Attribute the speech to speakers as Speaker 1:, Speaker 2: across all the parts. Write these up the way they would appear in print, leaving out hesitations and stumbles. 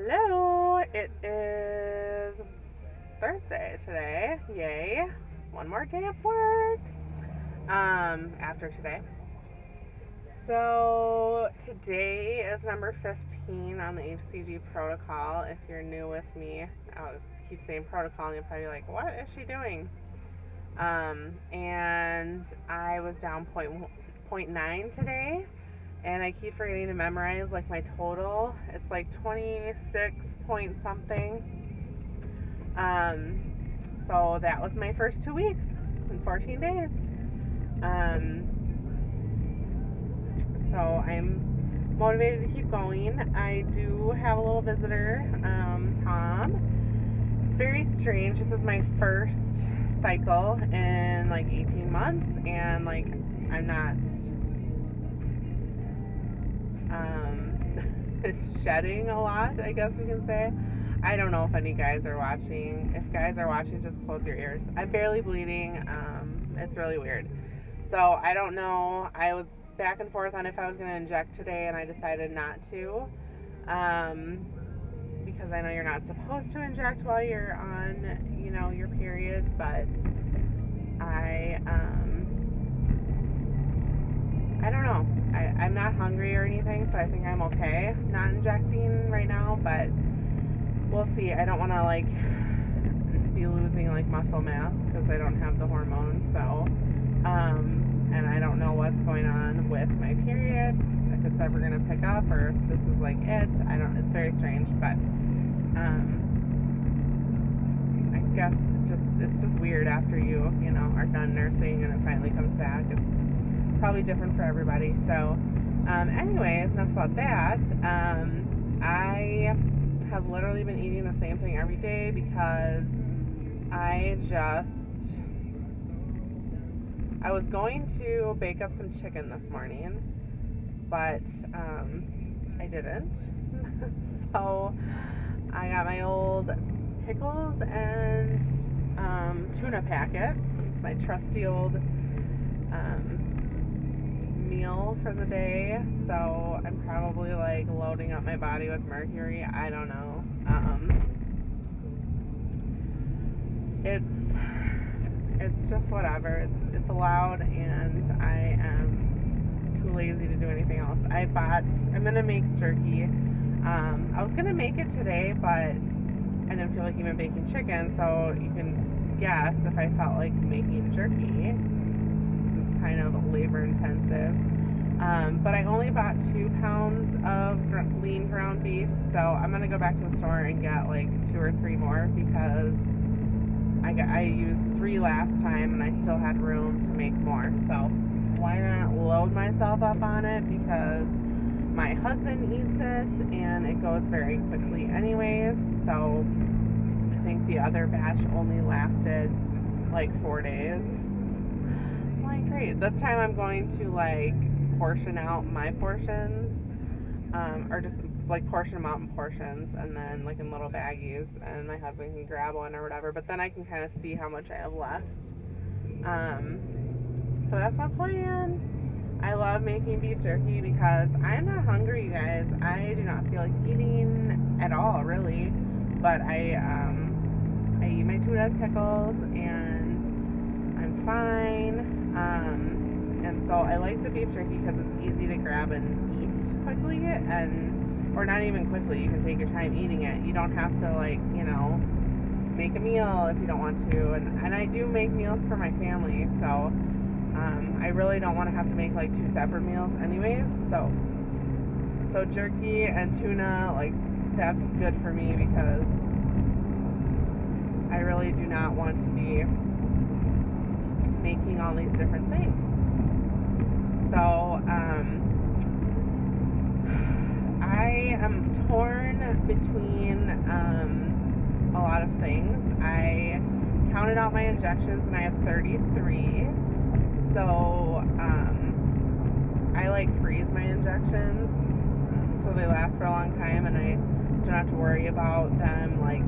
Speaker 1: Hello, it is Thursday today. Yay. One more day of work. After today. So today is number 15 on the HCG protocol. If you're new with me, I'll keep saying protocol and you'll probably be like, what is she doing? And I was down 0.9 today. And I keep forgetting to memorize like my total. It's like 26 point something. So that was my first 2 weeks in 14 days. So I'm motivated to keep going. I do have a little visitor, Tom. It's very strange. This is my first cycle in like 18 months, and like I'm not shedding a lot, I guess we can say. I don't know if any guys are watching. If guys are watching, just close your ears. I'm barely bleeding. It's really weird. So I don't know. I was back and forth on if I was going to inject today, and I decided not to, because I know you're not supposed to inject while you're on, you know, your period, but I don't know. I'm not hungry or anything, so I think I'm okay not injecting right now, but we'll see. I don't want to like be losing like muscle mass because I don't have the hormones, so and I don't know what's going on with my period, if it's ever going to pick up or if this is like it. I don't, it's very strange, but I guess it's just weird after you know, are done nursing and it finally comes back. It's probably different for everybody. So anyways, enough about that. I have literally been eating the same thing every day because I was going to bake up some chicken this morning, but I didn't. So I got my old pickles and tuna packet, my trusty old meal for the day. So I'm probably like loading up my body with mercury. I don't know. It's just whatever. It's allowed, and I am too lazy to do anything else. I'm gonna make jerky. I was gonna make it today, but I didn't feel like even baking chicken, so you can guess if I felt like making jerky. It's kind of labor intensive. But I only bought 2 pounds of lean ground beef, so I'm gonna go back to the store and get like 2 or 3 more because I used 3 last time and I still had room to make more. So why not load myself up on it, because my husband eats it and it goes very quickly anyways. So I think the other batch only lasted like 4 days. I'm like, great. This time I'm going to like portion out my portions, or just like portion them out in portions and then like in little baggies, and my husband can grab one or whatever, but then I can kind of see how much I have left. So that's my plan. I love making beef jerky because I'm not hungry, you guys. I do not feel like eating at all, really, but I eat my tuna pickles and I'm fine. And so I like the beef jerky because it's easy to grab and eat quickly, or not even quickly, you can take your time eating it. You don't have to like, you know, make a meal if you don't want to, and I do make meals for my family, so I really don't want to have to make like 2 separate meals anyways, so jerky and tuna, like, that's good for me because I really do not want to be making all these different things. So I am torn between a lot of things. I counted out my injections and I have 33. So I like freeze my injections so they last for a long time, and I don't have to worry about them like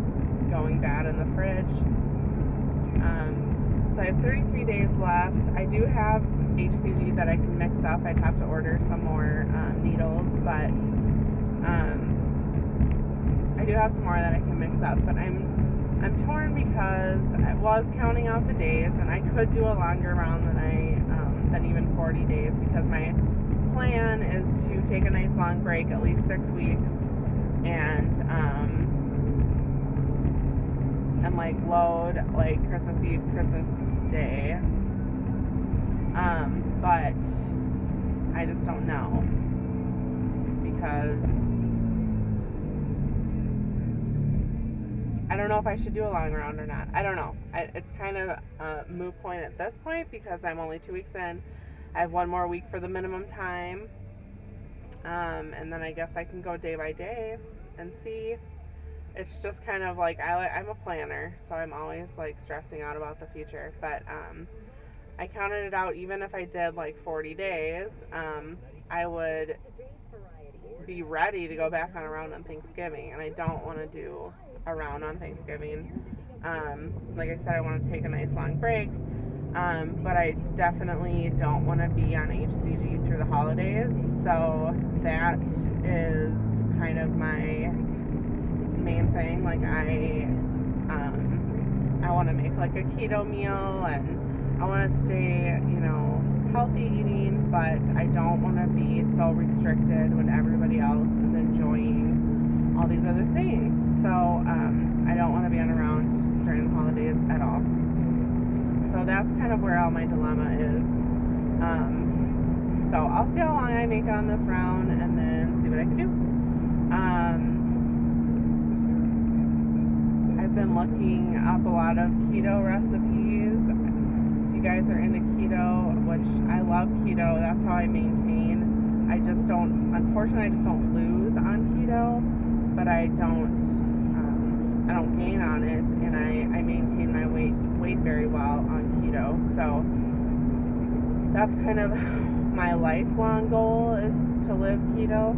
Speaker 1: going bad in the fridge. So I have 33 days left. I do have HCG that I can mix up. I'd have to order some more needles, but I do have some more that I can mix up, but I'm torn because I was counting out the days, and I could do a longer round than even 40 days, because my plan is to take a nice long break, at least 6 weeks, and like load like Christmas Eve, Christmas Day. But I just don't know, because I don't know if I should do a long round or not. I don't know. It's kind of a moot point at this point, because I'm only 2 weeks in. I have 1 more week for the minimum time. And then I guess I can go day by day and see. It's just kind of like, I'm a planner, so I'm always like stressing out about the future. But I counted it out, even if I did like 40 days, I would be ready to go back on a round on Thanksgiving, and I don't want to do a round on Thanksgiving. Like I said, I want to take a nice long break, but I definitely don't want to be on HCG through the holidays, so that is kind of my main thing. Like I want to make like a keto meal, and I want to stay, healthy eating, but I don't want to be so restricted when everybody else is enjoying all these other things. So I don't want to be on a round during the holidays at all. So that's kind of where all my dilemma is. So I'll see how long I make it on this round, and then see what I can do. I've been looking up a lot of keto recipes. If you guys are into keto, which I love keto, that's how I maintain. Unfortunately, I just don't lose on keto, but I don't gain on it, and I maintain my weight very well on keto. So that's kind of my lifelong goal, is to live keto.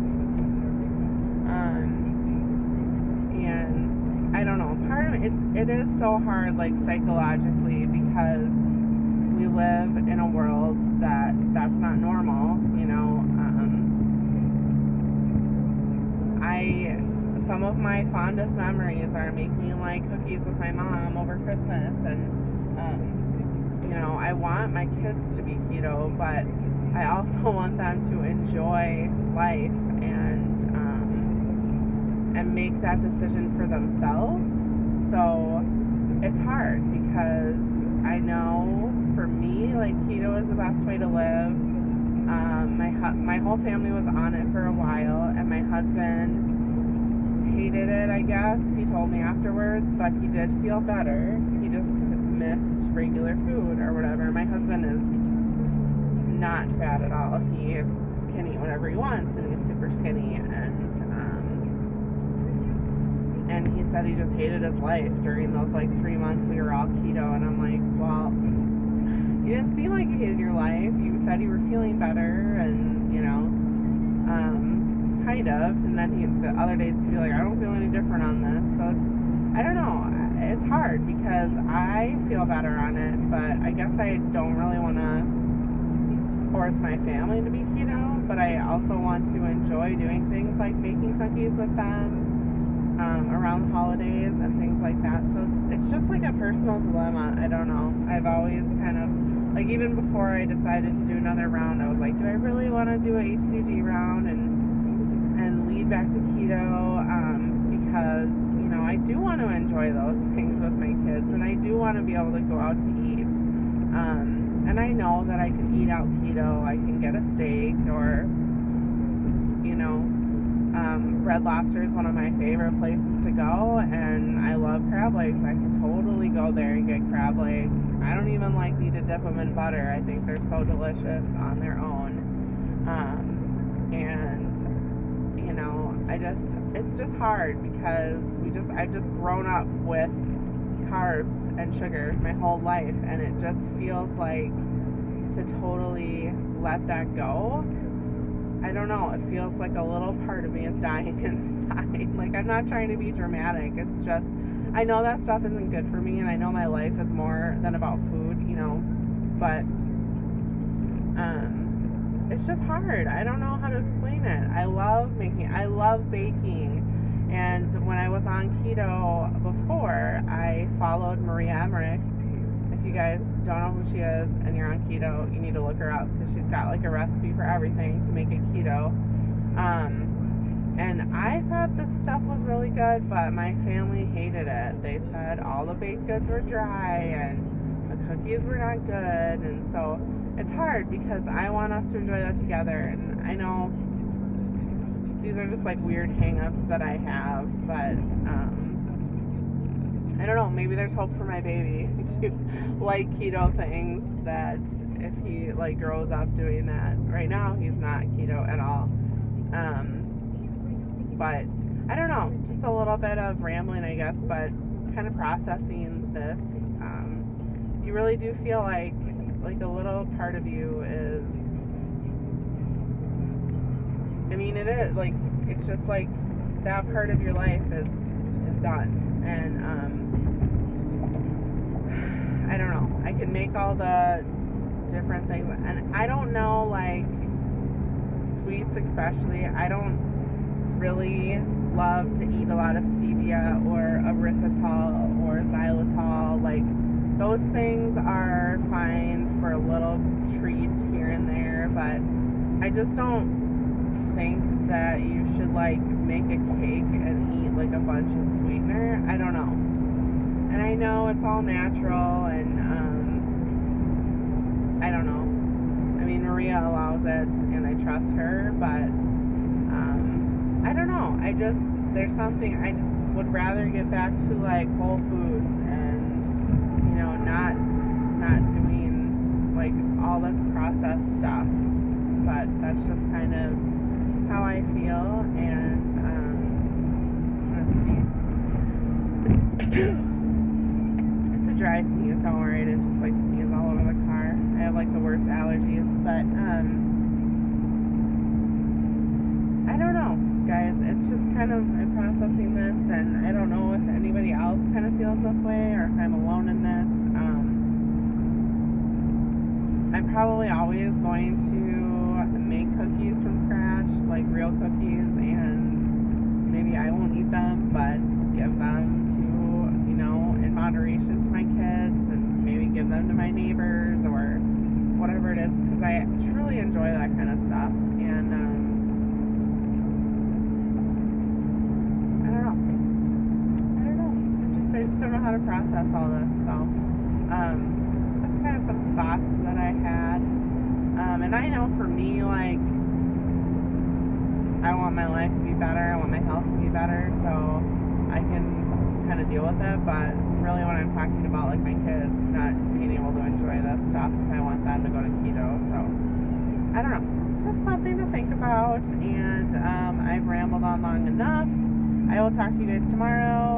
Speaker 1: And I don't know, part of it is so hard, like psychologically, because we live in a world that's not normal, some of my fondest memories are making like cookies with my mom over Christmas, and I want my kids to be keto, but I also want them to enjoy life and make that decision for themselves. So it's hard, because I know for me, like, keto is the best way to live. My whole family was on it for a while, and my husband hated it, I guess. He told me afterwards, but he did feel better. He just missed regular food or whatever. My husband is not fat at all. He can eat whatever he wants, and he's super skinny, and he said he just hated his life during those like 3 months we were all keto. And I'm like, well, you didn't seem like you hated your life. You said you were feeling better, and kind of. And then the other days he'd be like, I don't feel any different on this. So I don't know. It's hard, because I feel better on it, but I guess I don't really want to force my family to be keto. But I also want to enjoy doing things like baking cookies with them around the holidays and things like that. So it's just like a personal dilemma. I don't know. I've always kind of, like, even before I decided to do another round, I was like, do I really want to do a HCG round and lead back to keto? Because I do want to enjoy those things with my kids, and I do want to be able to go out to eat. And I know that I can eat out keto. I can get a steak, or Red Lobster is one of my favorite places to go, and I love crab legs. I can totally go there and get crab legs. I don't even need to dip them in butter. I think they're so delicious on their own. It's just hard, because I've just grown up with carbs and sugar my whole life, and it just feels like to totally let that go. I don't know, it feels like a little part of me is dying inside. Like, I'm not trying to be dramatic. It's just, I know that stuff isn't good for me, and I know my life is more than about food, but it's just hard. I don't know how to explain it. I love baking, And when I was on keto before, I followed Maria Emmerich. If you guys don't know who she is and you're on keto, you need to look her up because she's got like a recipe for everything to make it keto. And I thought the stuff was really good, but my family hated it. They said all the baked goods were dry and the cookies were not good. And so it's hard because I want us to enjoy that together. And I know these are just like weird hang-ups that I have, but I don't know, maybe there's hope for my baby to like keto things, that if he like grows up doing that. Right now he's not keto at all. But I don't know, just a little bit of rambling, I guess, but kind of processing this. You really do feel like a little part of you is, I mean, it is like, it's just like that part of your life is done. And I don't know, I can make all the different things, and I don't know, like sweets especially, I don't really love to eat a lot of stevia or erythritol or xylitol. Like, those things are fine for a little treat here and there, but I just don't think that you should like make a cake and eat like a bunch of sweetener. I don't know. And I know it's all natural, and I don't know. I mean, Maria allows it and I trust her, but I don't know. There's something, I just would rather get back to like whole foods and, you know, not doing like all this processed stuff. But that's just kind of how I feel. And I'm gonna sneeze. It's a dry sneeze, don't worry. I didn't just like sneeze all over the car. I have like the worst allergies, but I don't know, guys. It's just kind of, I'm processing this, and I don't know if anybody else kind of feels this way or if I'm alone in this. I'm probably always going to make cookies from scratch, like real cookies, and maybe I won't eat them, but give them to, you know, in moderation to my kids, and maybe give them to my neighbors or whatever it is, because I truly enjoy that kind of stuff. And I just don't know how to process all this. So that's kind of some thoughts that I had. And I know for me, like, I want my life to be better, I want my health to be better, so I can kind of deal with it. But really when I'm talking about like my kids not being able to enjoy this stuff, I want them to go to keto. So I don't know, just something to think about. And I've rambled on long enough. I will talk to you guys tomorrow.